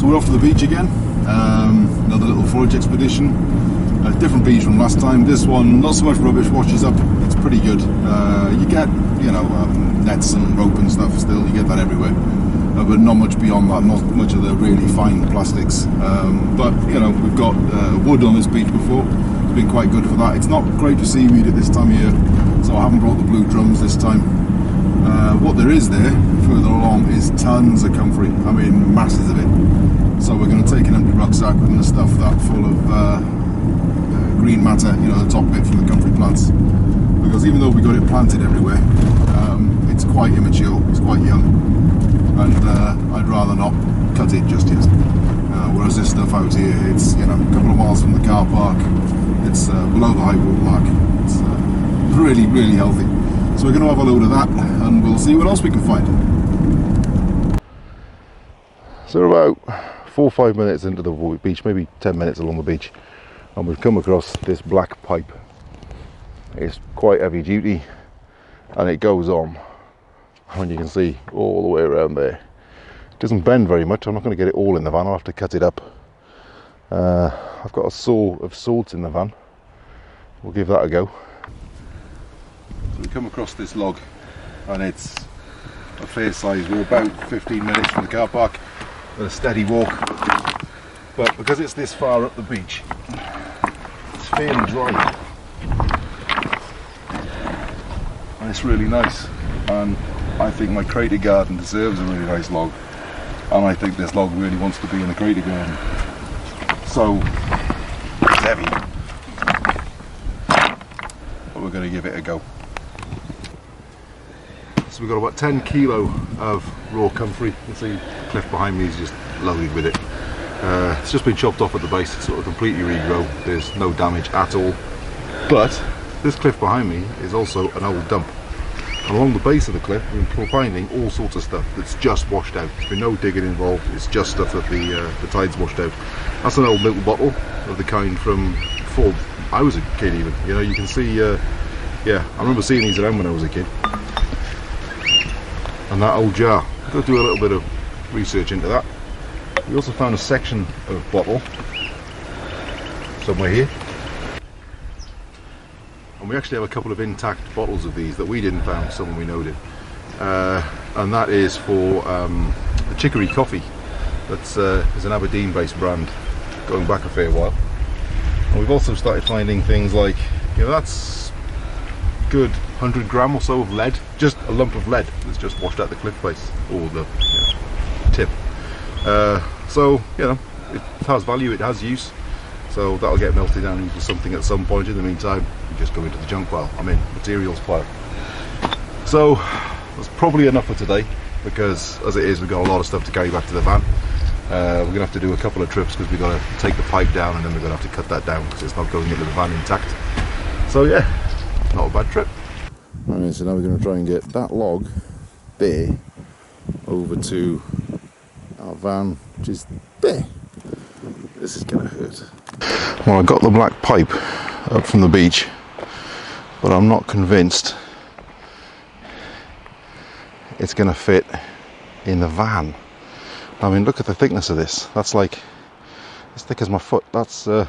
So we're off to the beach again, another little forage expedition. Different beach from last time. This one, not so much rubbish washes up, it's pretty good. You get, nets and rope and stuff still, you get that everywhere. But not much beyond that, not much of the really fine plastics. But, we've got wood on this beach before. It's been quite good for that. It's not great for seaweed at this time of year, so I haven't brought the blue drums this time. What there is there, further along, is tons of comfrey. I mean, masses of it. So we're going to take an empty rucksack and the stuff that full of green matter, the top bit from the comfrey plants. Because even though we got it planted everywhere, it's quite immature, it's quite young. And I'd rather not cut it just yet. Whereas this stuff out here, it's a couple of miles from the car park. It's below the high water mark. It's really, really healthy. So we're going to have a load of that, and we'll see what else we can find. So we're about 4 or 5 minutes into the beach, maybe 10 minutes along the beach, and we've come across this black pipe. It's quite heavy duty, and it goes on, and you can see all the way around there. It doesn't bend very much. I'm not going to get it all in the van, I'll have to cut it up. I've got a saw of sorts in the van. We'll give that a go. So we come across this log, and it's a fair size. We're about 15 minutes from the car park, a steady walk, but because it's this far up the beach, it's fairly dry, and it's really nice. And I think my crater garden deserves a really nice log, and I think this log really wants to be in the crater garden. So it's heavy, but we're going to give it a go. So we've got about 10 kilo of raw comfrey. You can see the cliff behind me is just loaded with it. It's just been chopped off at the base, it's sort of completely regrown. There's no damage at all. But this cliff behind me is also an old dump. And along the base of the cliff we're finding all sorts of stuff that's just washed out. There's been no digging involved, it's just stuff that the tide's washed out. That's an old milk bottle of the kind from before I was a kid even. You can see, I remember seeing these around when I was a kid. And that old jar, I've got to do a little bit of research into that. We also found a section of bottle somewhere here, and we actually have a couple of intact bottles of these that we didn't find, someone we know did, and that is for the chicory coffee. That's is an Aberdeen based brand going back a fair while. And we've also started finding things like, that's good 100 gram or so of lead, just a lump of lead that's just washed out the cliff face, or the tip. So it has value, it has use, so that'll get melted down into something at some point. In the meantime, we just go into the junk pile, materials pile. So that's probably enough for today, because as it is, we've got a lot of stuff to carry back to the van. We're going to have to do a couple of trips because we've got to take the pipe down, and then we're going to have to cut that down because it's not going into the van intact. So yeah, not a bad trip. Right, so now we're going to try and get that log there over to our van, which is there. This is going to hurt. Well, I got the black pipe up from the beach, but I'm not convinced it's going to fit in the van. Look at the thickness of this. That's like as thick as my foot. That's a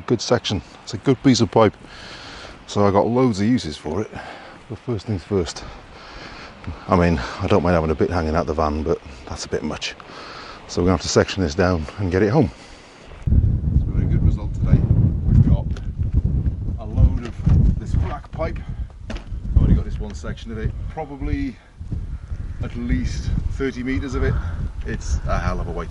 good section. It's a good piece of pipe. So I got loads of uses for it. But first things first. I don't mind having a bit hanging out the van, but that's a bit much. So we're going to have to section this down and get it home. It's been a good result today. We've got a load of this black pipe. I've already got this one section of it. Probably at least 30 metres of it. It's a hell of a weight.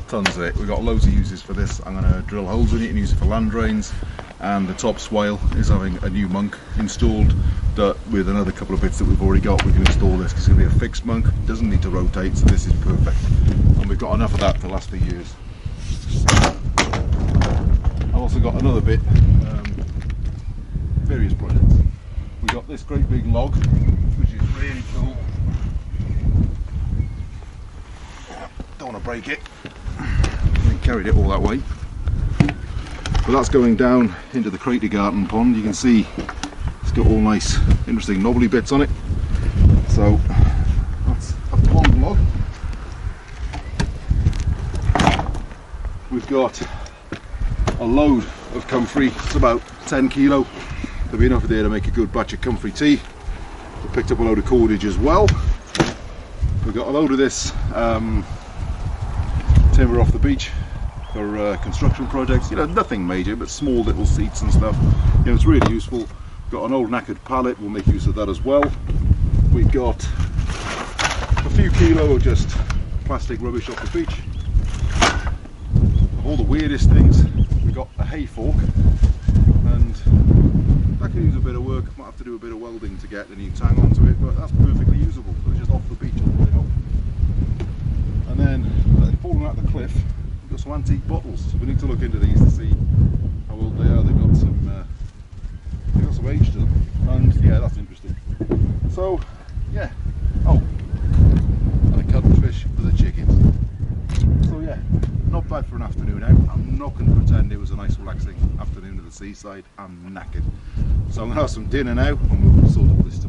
Tons of it. We've got loads of uses for this. I'm going to drill holes in it and use it for land drains. And the top swale is having a new monk installed, that with another couple of bits that we've already got, we can install this because it's going to be a fixed monk, doesn't need to rotate, so this is perfect. And we've got enough of that to last for years. I've also got another bit, various projects. We've got this great big log, which is really cool. Don't want to break it. We carried it all that way. But that's going down into the crater garden pond. You can see it's got all nice, interesting knobbly bits on it. So that's a pond log. we've got a load of comfrey. It's about 10 kilo. There'll be enough there to make a good batch of comfrey tea. We picked up a load of cordage as well. We've got a load of this timber off the beach for construction projects. You know, nothing major, but small little seats and stuff. You know, it's really useful. We've got an old knackered pallet. We'll make use of that as well. We've got a few kilo of just plastic rubbish off the beach. All the weirdest things. We've got a hay fork, and that could use a bit of work. Might have to do a bit of welding to get a new tang onto it, but that's perfectly usable. So it's just off the beach. And then falling out the cliff, we've got some antique bottles. So we need to look into these to see how old they are. They've got some age to them, and yeah, that's interesting. So yeah. Oh, and a cuttlefish for the chickens. So yeah, not bad for an afternoon out. I'm not going to pretend it was a nice relaxing afternoon at the seaside. I'm knackered. So I'm going to have some dinner now and we'll sort all this stuff.